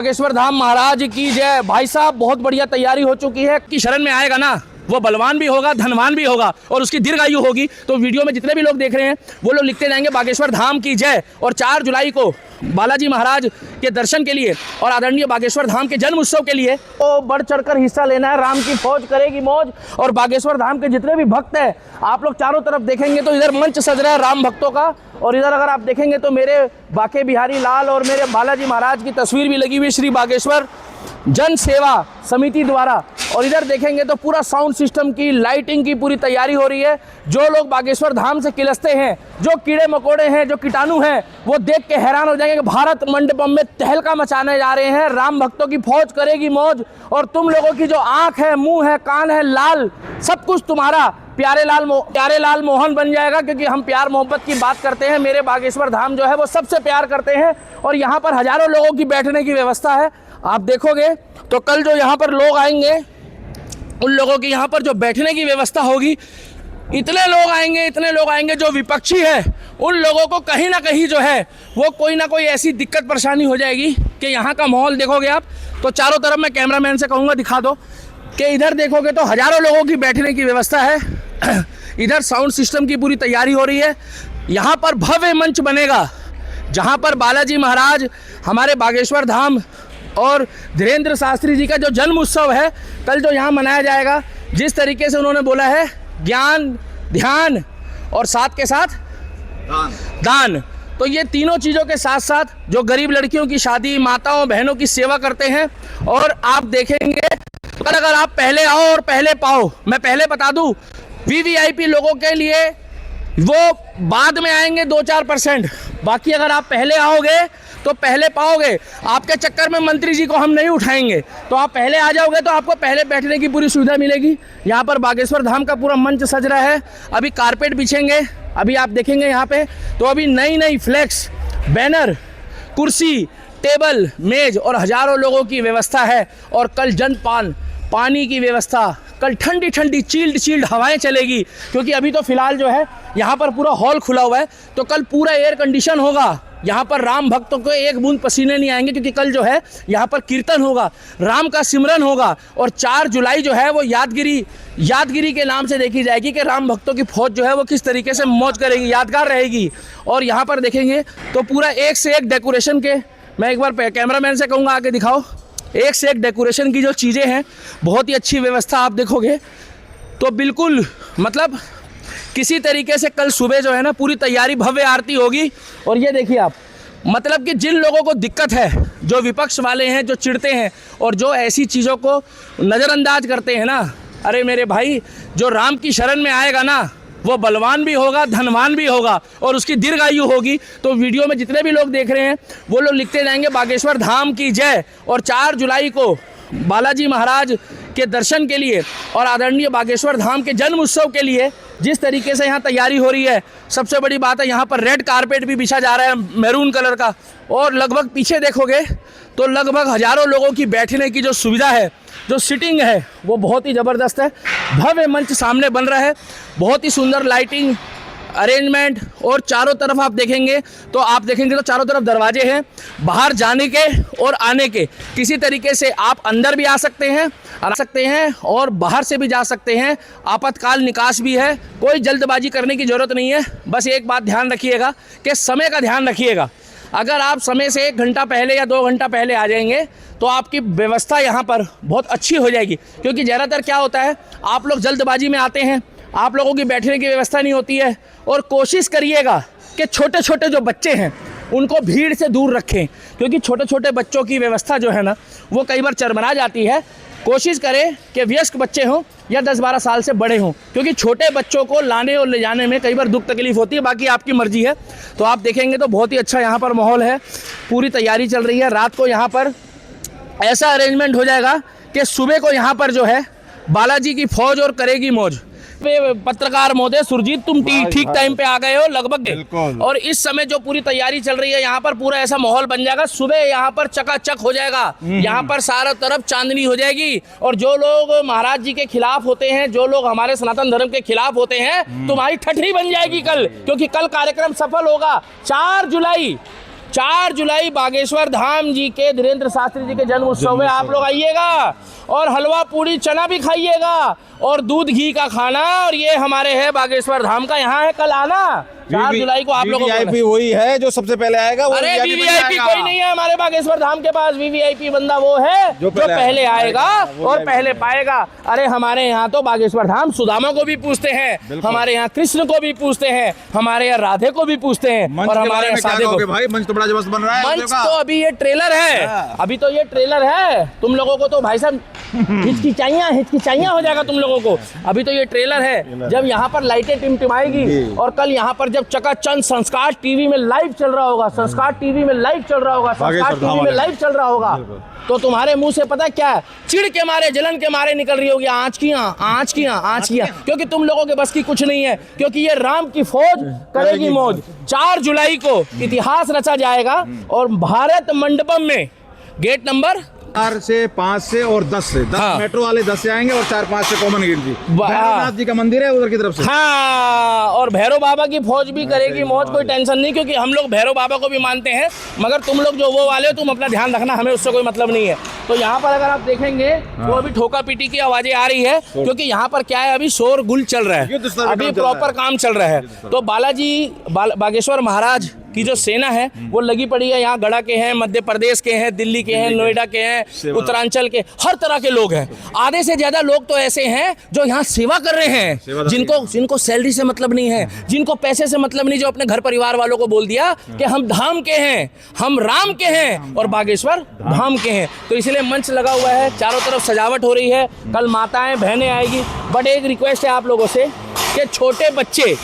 बागेश्वर धाम महाराज की जय। भाई साहब बहुत बढ़िया तैयारी हो चुकी है कि शरण में आएगा ना वो बलवान भी होगा, धनवान भी होगा और उसकी दीर्घायु होगी। तो वीडियो में जितने भी लोग देख रहे हैं वो लोग लिखते जाएंगे बागेश्वर धाम की जय। और 4 जुलाई को बालाजी महाराज के दर्शन के लिए और आदरणीय बागेश्वर धाम के जन्म उत्सव के लिए तो बढ़ चढ़कर हिस्सा लेना है। राम की फौज करेगी मौज। और बागेश्वर धाम के जितने भी भक्त हैं आप लोग चारों तरफ देखेंगे तो इधर मंच सज रहा है राम भक्तों का, और इधर अगर आप देखेंगे तो मेरे बाके बिहारी लाल और मेरे बालाजी महाराज की तस्वीर भी लगी हुई श्री बागेश्वर जन सेवा समिति द्वारा। और इधर देखेंगे तो पूरा साउंड सिस्टम की लाइटिंग की पूरी तैयारी हो रही है। जो लोग बागेश्वर धाम से किलसते हैं, जो कीड़े मकोड़े हैं, जो कीटाणु हैं, वो देख के हैरान हो जाएंगे कि भारत मंडपम में तहलका मचाने जा रहे हैं। राम भक्तों की फौज करेगी मौज। और तुम लोगों की जो आंख है, मुंह है, कान है लाल, सब कुछ तुम्हारा प्यारे लाल मोहन बन जाएगा, क्योंकि हम प्यार मोहब्बत की बात करते हैं। मेरे बागेश्वर धाम जो है वो सबसे प्यार करते हैं। और यहाँ पर हजारों लोगों की बैठने की व्यवस्था है। आप देखोगे तो कल जो यहाँ पर लोग आएंगे उन लोगों की यहाँ पर जो बैठने की व्यवस्था होगी, इतने लोग आएंगे जो विपक्षी है उन लोगों को कहीं ना कहीं जो है वो कोई ना कोई ऐसी दिक्कत परेशानी हो जाएगी कि यहाँ का माहौल देखोगे आप तो चारों तरफ मैं कैमरामैन से कहूँगा दिखा दो कि इधर देखोगे तो हजारों लोगों की बैठने की व्यवस्था है। इधर साउंड सिस्टम की पूरी तैयारी हो रही है। यहाँ पर भव्य मंच बनेगा जहाँ पर बालाजी महाराज हमारे बागेश्वर धाम और धीरेन्द्र शास्त्री जी का जो जन्म उत्सव है कल जो यहाँ मनाया जाएगा, जिस तरीके से उन्होंने बोला है ज्ञान, ध्यान और साथ के साथ दान, तो ये तीनों चीज़ों के साथ साथ जो गरीब लड़कियों की शादी, माताओं बहनों की सेवा करते हैं। और आप देखेंगे तो अगर आप पहले आओ और पहले पाओ, मैं पहले बता दूं वीवीआईपी लोगों के लिए वो बाद में आएंगे 2-4%, बाकी अगर आप पहले आओगे तो पहले पाओगे। आपके चक्कर में मंत्री जी को हम नहीं उठाएंगे, तो आप पहले आ जाओगे तो आपको पहले बैठने की पूरी सुविधा मिलेगी। यहाँ पर बागेश्वर धाम का पूरा मंच सज रहा है। अभी कारपेट बिछेंगे, अभी आप देखेंगे यहाँ पे तो अभी नई फ्लैक्स, बैनर, कुर्सी, टेबल, मेज और हजारों लोगों की व्यवस्था है। और कल जलपान, पानी की व्यवस्था, कल ठंडी चील्ड हवाएं चलेगी, क्योंकि अभी तो फिलहाल जो है यहाँ पर पूरा हॉल खुला हुआ है, तो कल पूरा एयर कंडीशन होगा। यहाँ पर राम भक्तों को एक बूंद पसीने नहीं आएंगे, क्योंकि कल जो है यहाँ पर कीर्तन होगा, राम का सिमरन होगा। और 4 जुलाई जो है वो यादगिरी के नाम से देखी जाएगी कि राम भक्तों की फौज जो है वो किस तरीके से मौज करेगी, यादगार रहेगी। और यहाँ पर देखेंगे तो पूरा एक से एक डेकोरेशन के, मैं एक बार कैमरामैन से कहूँगा आके दिखाओ, एक से एक डेकोरेशन की जो चीज़ें हैं बहुत ही अच्छी व्यवस्था आप देखोगे तो बिल्कुल मतलब किसी तरीके से कल सुबह जो है ना पूरी तैयारी, भव्य आरती होगी। और ये देखिए आप, मतलब कि जिन लोगों को दिक्कत है, जो विपक्ष वाले हैं, जो चिढ़ते हैं और जो ऐसी चीज़ों को नज़रअंदाज करते हैं ना, अरे मेरे भाई जो राम की शरण में आएगा ना वो बलवान भी होगा, धनवान भी होगा और उसकी दीर्घायु होगी। तो वीडियो में जितने भी लोग देख रहे हैं वो लोग लिखते जाएंगे बागेश्वर धाम की जय। और 4 जुलाई को बालाजी महाराज के दर्शन के लिए और आदरणीय बागेश्वर धाम के जन्म उत्सव के लिए जिस तरीके से यहाँ तैयारी हो रही है, सबसे बड़ी बात है यहाँ पर रेड कारपेट भी बिछा जा रहा है मैरून कलर का। और लगभग पीछे देखोगे तो लगभग हजारों लोगों की बैठने की जो सुविधा है, जो सीटिंग है वो बहुत ही ज़बरदस्त है। भव्य मंच सामने बन रहा है, बहुत ही सुंदर लाइटिंग अरेंजमेंट। और चारों तरफ आप देखेंगे तो चारों तरफ दरवाजे हैं, बाहर जाने के और आने के। किसी तरीके से आप अंदर भी आ सकते हैं और बाहर से भी जा सकते हैं। आपातकाल निकास भी है, कोई जल्दबाजी करने की ज़रूरत नहीं है। बस एक बात ध्यान रखिएगा कि समय का ध्यान रखिएगा। अगर आप समय से 1 घंटा पहले या 2 घंटा पहले आ जाएंगे तो आपकी व्यवस्था यहाँ पर बहुत अच्छी हो जाएगी। क्योंकि ज़्यादातर क्या होता है, आप लोग जल्दबाजी में आते हैं, आप लोगों की बैठने की व्यवस्था नहीं होती है। और कोशिश करिएगा कि छोटे छोटे जो बच्चे हैं उनको भीड़ से दूर रखें, क्योंकि छोटे छोटे बच्चों की व्यवस्था जो है ना वो कई बार चरमरा जाती है। कोशिश करें कि वयस्क बच्चे हों या 10-12 साल से बड़े हों, क्योंकि छोटे बच्चों को लाने और ले जाने में कई बार दुख तकलीफ होती है। बाकी आपकी मर्जी है। तो आप देखेंगे तो बहुत ही अच्छा यहाँ पर माहौल है, पूरी तैयारी चल रही है। रात को यहाँ पर ऐसा अरेंजमेंट हो जाएगा कि सुबह को यहाँ पर जो है बालाजी की फौज और करेगी मौज। पत्रकार महोदय सुरजीत, तुम ठीक टाइम पे आ गए हो लगभग। और इस समय जो पूरी तैयारी चल रही है यहाँ पर पूरा ऐसा माहौल बन जाएगा, सुबह यहाँ पर चकाचक हो जाएगा, यहाँ पर सारा तरफ चांदनी हो जाएगी। और जो लोग महाराज जी के खिलाफ होते हैं, जो लोग हमारे सनातन धर्म के खिलाफ होते हैं, तुम्हारी ठठरी बन जाएगी कल, क्योंकि कल कार्यक्रम सफल होगा। 4 जुलाई 4 जुलाई बागेश्वर धाम जी के धीरेन्द्र शास्त्री जी के जन्म उत्सव में आप लोग आइएगा और हलवा पूड़ी चना भी खाइएगा और दूध घी का खाना। और ये हमारे है बागेश्वर धाम का, यहाँ है, कल आना 4 जुलाई को आप लोगों को। वीवीआईपी वही है जो सबसे पहले आएगा। अरे वीवीआईपी कोई नहीं है हमारे बागेश्वर धाम के पास। वीवीआईपी बंदा वो है जो पहले आएगा और पहले पाएगा। अरे हमारे यहाँ तो बागेश्वर धाम सुदामा को भी पूछते हैं, हमारे यहाँ कृष्ण को भी पूछते हैं, हमारे यहाँ राधे को भी पूछते हैं, और हमारे यहाँ साधे को। भाई मंच तो बड़ा जबरदस्त बन रहा है। मंच तो अभी ये ट्रेलर है, अभी तो ये ट्रेलर है। तुम लोगों को तो भाई साहब हिचकिचाइयां हो जाएगा तुम लोगों को। अभी तो ये ट्रेलर है। जब यहाँ पर लाइटें टिमटिमाएगी और कल यहाँ पर जब चकाचंद संस्कार टीवी में लाइव चल रहा होगा, संस्कार टीवी में लाइव चल रहा होगा, संस्कार टीवी में लाइव चल रहा होगा, तो तुम्हारे मुंह से पता क्या है, चिढ़ के मारे, जलन के मारे निकल रही होगी आँच किया, क्योंकि तुम लोगों के बस की कुछ नहीं है, क्योंकि ये राम की फौज करेगी मौज। 4 जुलाई को इतिहास रचा जाएगा और भारत मंडपम में गेट नंबर 4 से 5 से और 10 से 10 हाँ। मेट्रो वाले 10 से आएंगे और 4-5 से कॉमन गेट जी। भैरवनाथ जी का मंदिर है उधर की तरफ से। हाँ, और भैरव बाबा की फौज भी करेगी मौज, कोई टेंशन नहीं, क्योंकि हम लोग भैरव बाबा को भी मानते हैं। मगर तुम लोग जो वो वाले हो, तुम अपना ध्यान रखना, हमें उससे कोई मतलब नहीं है। तो यहाँ पर अगर आप देखेंगे तो अभी ठोका पीटी की आवाजें आ रही है, क्योंकि यहाँ पर क्या है, अभी शोर गुल चल रहा है, अभी प्रॉपर काम चल रहा है। तो बालाजी बागेश्वर महाराज की जो सेना है वो लगी पड़ी है। यहाँ गढ़ा के हैं, मध्य प्रदेश के हैं, दिल्ली के हैं, नोएडा के हैं, उत्तरांचल के, हर तरह के लोग हैं। आधे से ज्यादा लोग तो ऐसे हैं जो यहाँ सेवा कर रहे हैं, जिनको सैलरी से मतलब नहीं है, जिनको पैसे से मतलब नहीं, जो अपने घर परिवार वालों को बोल दिया कि हम धाम के हैं, हम राम के हैं और बागेश्वर धाम के हैं। तो इसलिए मंच लगा हुआ है, चारों तरफ सजावट हो रही है, कल माताएं बहनें आएगी। बट एक रिक्वेस्ट है आप लोगों से कि छोटे बच्चे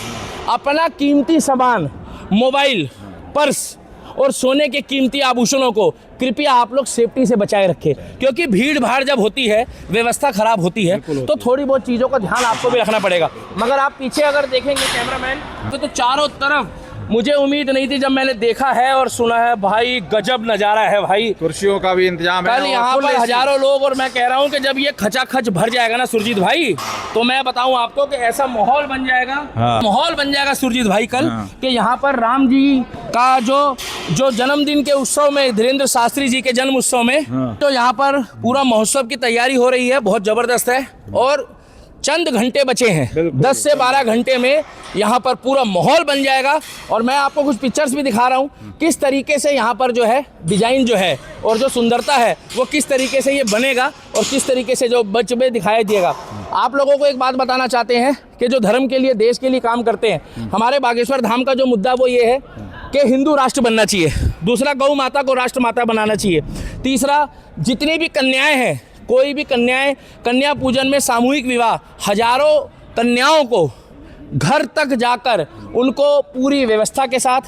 अपना कीमती सामान, मोबाइल, पर्स और सोने के कीमती आभूषणों को कृपया आप लोग सेफ्टी से बचाए रखें, क्योंकि भीड़ भाड़ जब होती है, व्यवस्था खराब होती है, तो थोड़ी बहुत चीज़ों का ध्यान आपको भी रखना पड़ेगा। मगर आप पीछे अगर देखेंगे कैमरामैन तो चारों तरफ, मुझे उम्मीद नहीं थी, जब मैंने देखा है और सुना है, भाई गजब नज़ारा है भाई। कुर्सियों का भी इंतजाम है कल यहाँ पर हजारों लोग, और मैं कह रहा हूँ कि जब ये खचाखच भर जाएगा ना सुरजीत भाई, तो मैं बताऊँ आपको कि ऐसा माहौल बन जाएगा, माहौल बन जाएगा सुरजीत भाई कल, कि यहाँ पर राम जी का जो जन्मदिन के उत्सव में, धीरेन्द्र शास्त्री जी के जन्म उत्सव में, तो यहाँ पर पूरा महोत्सव की तैयारी हो रही है, बहुत जबरदस्त है। और चंद घंटे बचे हैं, 10 से 12 घंटे में यहाँ पर पूरा माहौल बन जाएगा। और मैं आपको कुछ पिक्चर्स भी दिखा रहा हूँ, किस तरीके से यहाँ पर जो है डिजाइन जो है और जो सुंदरता है वो किस तरीके से ये बनेगा और किस तरीके से जो बच में दिखाई देगा। आप लोगों को एक बात बताना चाहते हैं कि जो धर्म के लिए, देश के लिए काम करते हैं, हमारे बागेश्वर धाम का जो मुद्दा वो ये है कि हिंदू राष्ट्र बनना चाहिए, दूसरा गौ माता को राष्ट्र माता बनाना चाहिए, तीसरा जितनी भी कन्याएं हैं, कोई भी कन्या पूजन में सामूहिक विवाह, हजारों कन्याओं को घर तक जाकर उनको पूरी व्यवस्था के साथ,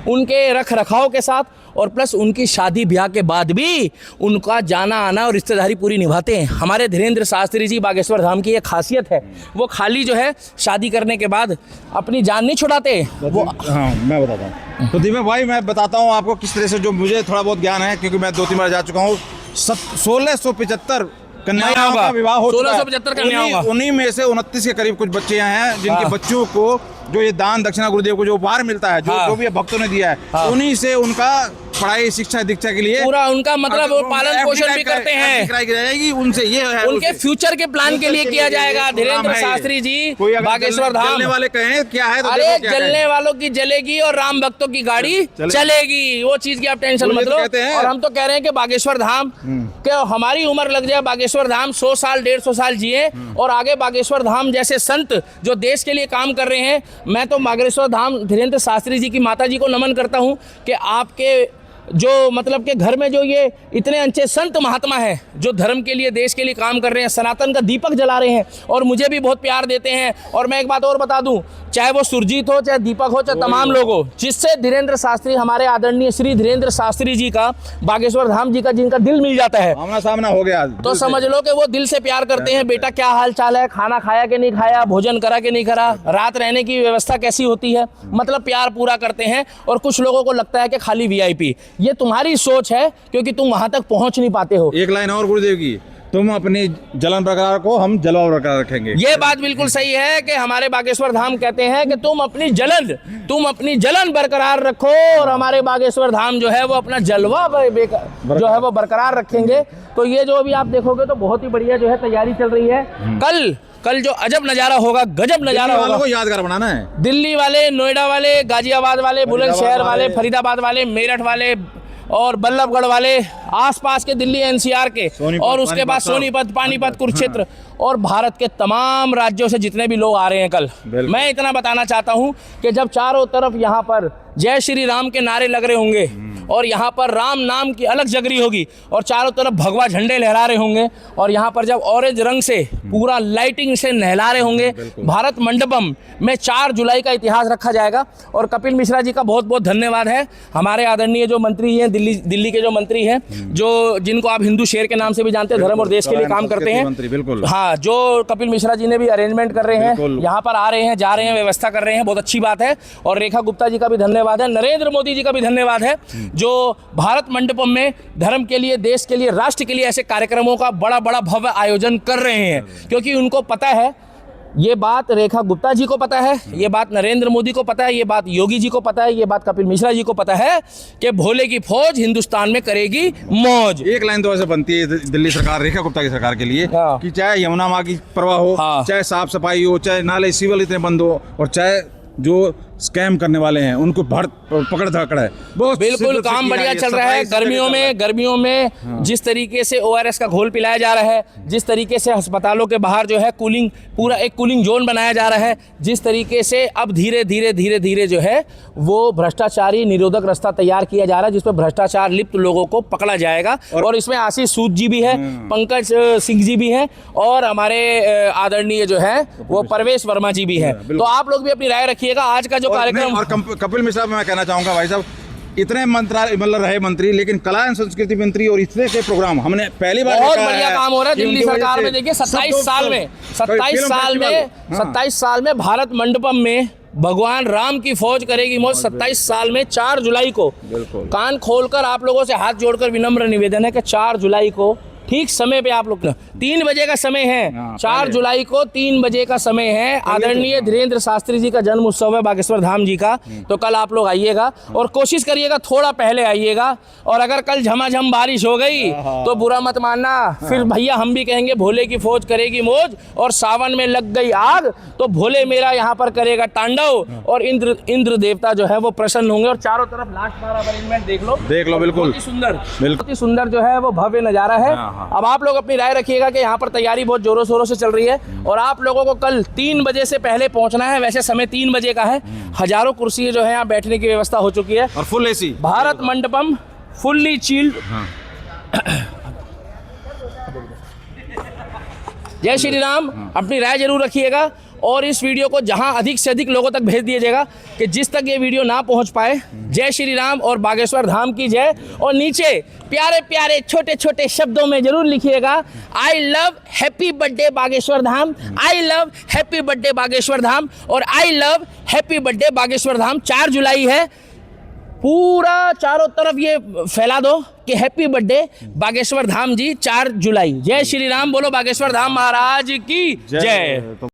उनके रख रखाव के साथ, और प्लस उनकी शादी ब्याह के बाद भी उनका जाना आना और रिश्तेदारी पूरी निभाते हैं। हमारे धीरेन्द्र शास्त्री जी बागेश्वर धाम की एक खासियत है, वो खाली जो है शादी करने के बाद अपनी जान नहीं छुड़ाते वो। हाँ, मैं बताता हूँ। तो दीपक भाई, मैं बताता हूँ आपको किस तरह से, जो मुझे थोड़ा बहुत ज्ञान है, क्योंकि मैं 2-3 बार जा चुका हूँ। 1675 कन्याओं का विवाह हो चुका है। 1675 कन्याओं का, उन्हीं में से 29 के करीब कुछ बच्चे यहाँ हैं जिनके बच्चों को जो ये दान दक्षिणा गुरुदेव को जो उपहार मिलता है, जो भी भक्तों ने दिया है, उन्हीं से उनका पढ़ाई शिक्षा दीक्षा के लिए पूरा उनका मतलब वो पालन पोषण भी करते हैं, जाएगी उनसे, ये है उनके फ्यूचर के प्लान के लिए किया जाएगा। धीरेन्द्र शास्त्री जी बागेश्वर धाम, जलने वाले कहें क्या है, तो अरे जलने वालों की जलेगी और राम भक्तों की गाड़ी चलेगी, वो चीज की आप टेंशन मत लो। और हम तो कह रहे हैं कि बागेश्वर धाम के हमारी उम्र लग जाए, बागेश्वर धाम 100 साल 150 साल जिए और आगे बागेश्वर धाम जैसे संत जो देश के लिए काम कर रहे हैं। मैं तो बागेश्वर धाम धीरेन्द्र शास्त्री जी की माता जी को नमन करता हूँ कि आपके जो मतलब के घर में जो ये इतने अच्छे संत महात्मा हैं जो धर्म के लिए, देश के लिए काम कर रहे हैं, सनातन का दीपक जला रहे हैं और मुझे भी बहुत प्यार देते हैं। और मैं एक बात और बता दूं, चाहे वो सुरजीत हो, चाहे दीपक हो, चाहे तमाम लोग हो, जिससे धीरेन्द्र शास्त्री, हमारे आदरणीय श्री धीरेन्द्र शास्त्री जी का, बागेश्वर धाम जी का जिनका दिल मिल जाता है, आमना सामना हो गया, तो समझ लो कि वो दिल से प्यार करते हैं। बेटा क्या हाल चाल है, खाना खाया कि नहीं खाया, भोजन करा कि नहीं करा, रात रहने की व्यवस्था कैसी होती है, मतलब प्यार पूरा करते हैं। और कुछ लोगों को लगता है कि खाली VIP, ये तुम्हारी सोच है क्योंकि तुम वहां तक पहुंच नहीं पाते हो। एक लाइन और गुरुदेव की, तुम अपनी जलन बरकरार को, हम जलवा बरकरार रखेंगे। ये बात बिल्कुल सही है कि हमारे बागेश्वर धाम कहते हैं कि तुम अपनी जलन बरकरार रखो और हमारे बागेश्वर धाम जो है वो अपना जलवा जो है वो बरकरार रखेंगे। तो ये जो अभी आप देखोगे तो बहुत ही बढ़िया जो है तैयारी चल रही है। कल जो अजब नजारा होगा, गजब नजारा होगा। को यादगार बनाना है। दिल्ली वाले, नोएडा वाले, गाजियाबाद वाले, बुलंदशहर वाले, फरीदाबाद वाले, मेरठ वाले और बल्लभगढ़ वाले, आसपास के दिल्ली एनसीआर के, और उसके बाद सोनीपत, पानीपत, कुरुक्षेत्र और भारत के तमाम राज्यों से जितने भी लोग आ रहे हैं कल। मैं इतना बताना चाहता हूं कि जब चारों तरफ यहाँ पर जय श्री राम के नारे लग रहे होंगे और यहाँ पर राम नाम की अलग जगरी होगी और चारों तरफ भगवा झंडे लहरा रहे होंगे और यहाँ पर जब ऑरेंज रंग से पूरा लाइटिंग से नहला रहे होंगे, भारत मंडपम में 4 जुलाई का इतिहास रखा जाएगा। और कपिल मिश्रा जी का बहुत बहुत धन्यवाद है, हमारे आदरणीय जो मंत्री हैं, दिल्ली के जो मंत्री हैं, जो जिनको आप हिंदू शेर के नाम से भी जानते हैं, धर्म और देश के लिए काम करते हैं। हाँ, जो कपिल मिश्रा जी ने भी अरेंजमेंट कर रहे हैं, यहाँ पर आ रहे हैं, जा रहे हैं, व्यवस्था कर रहे हैं, बहुत अच्छी बात है। और रेखा गुप्ता जी का भी धन्यवाद है, नरेंद्र मोदी जी का भी धन्यवाद है, जो भारत मंडपम में धर्म के लिए, देश के लिए, राष्ट्र के लिए ऐसे कार्यक्रमों का बड़ा बड़ा भव्य आयोजन कर रहे हैं। क्योंकि उनको पता है, ये बात रेखा गुप्ता जी को पता है, ये बात नरेंद्र मोदी को पता है, ये बात योगी जी को पता है, ये बात कपिल मिश्रा जी को पता है कि भोले की फौज हिंदुस्तान में करेगी मौज। एक लाइन तो ऐसे बनती है दिल्ली सरकार, रेखा गुप्ता की सरकार के लिए, हाँ। कि चाहे यमुना माँ की प्रवाह हो, हाँ। चाहे साफ सफाई हो, चाहे नाले सिविल इतने बंद हो, और चाहे जो स्कैम करने वाले हैं उनको पकड़ धकड़ है। बहुत बिल्कुल काम बढ़िया चल रहा है। गर्मियों में जिस तरीके से ORS का घोल पिलाया जा रहा है, जिस तरीके से अस्पतालों के बाहर जो है पूरा एक कूलिंग जोन बनाया जा रहा है, जिस तरीके से अब धीरे धीरे जो है वो भ्रष्टाचारी निरोधक रास्ता तैयार किया जा रहा है, जिसमें भ्रष्टाचार लिप्त लोगों को पकड़ा जाएगा। और इसमें आशीष सूद जी भी है, पंकज सिंह जी भी हैं और हमारे आदरणीय जो है वो परवेश वर्मा जी भी हैं। तो आप लोग भी अपनी राय रखिएगा। आज का कार्यक्रम और कपिल मिश्रा मैं कहना चाहूंगा भाई साहब, इतने मंत्रालय मतलब रहे मंत्री, लेकिन कला एवं संस्कृति मंत्री और इतने के प्रोग्राम हमने पहली बार बहुत बढ़िया काम हो रहा है दिल्ली सरकार में। देखिए 27 साल में भारत मंडपम में भगवान राम की फौज करेगी मौज। 27 साल में 4 जुलाई को, कान खोलकर आप लोगों से हाथ जोड़कर विनम्र निवेदन है कि 4 जुलाई को ठीक समय पे आप लोग 3 बजे का समय है, 4 जुलाई को 3 बजे का समय है। आदरणीय धीरेन्द्र शास्त्री जी का जन्म उत्सव है बागेश्वर धाम जी का। तो कल आप लोग आइएगा और कोशिश करिएगा थोड़ा पहले आइएगा। और अगर कल झमाझम बारिश हो गई तो बुरा मत मानना, फिर भैया हम भी कहेंगे भोले की फौज करेगी मौज। और सावन में लग गई आग तो भोले मेरा यहाँ पर करेगा तांडव और इंद्र देवता जो है वो प्रसन्न होंगे। और चारों तरफ लास्ट बार अरेंजमेंट देख लो बिल्कुल, बहुत ही सुंदर जो है वो भव्य नजारा है। अब आप लोग अपनी राय रखिएगा कि यहाँ पर तैयारी बहुत जोरों शोरों से चल रही है और आप लोगों को कल 3 बजे से पहले पहुंचना है। वैसे समय 3 बजे का है। हजारों कुर्सी जो है यहाँ बैठने की व्यवस्था हो चुकी है और full AC Bharat Mandapam, fully chilled. जय श्री राम। अपनी राय जरूर रखिएगा और इस वीडियो को जहां अधिक से अधिक लोगों तक भेज दीजिएगा कि जिस तक ये वीडियो ना पहुंच पाए। जय श्री राम और बागेश्वर धाम की जय। और नीचे प्यारे प्यारे छोटे छोटे शब्दों में जरूर लिखिएगा, I love happy birthday Bageshwar Dham, I love happy birthday Bageshwar Dham और I love happy birthday Bageshwar Dham. 4 जुलाई है, पूरा चारों तरफ ये फैला दो कि हैप्पी बर्थडे बागेश्वर धाम जी 4 जुलाई। जय श्री राम। बोलो बागेश्वर धाम महाराज की जय।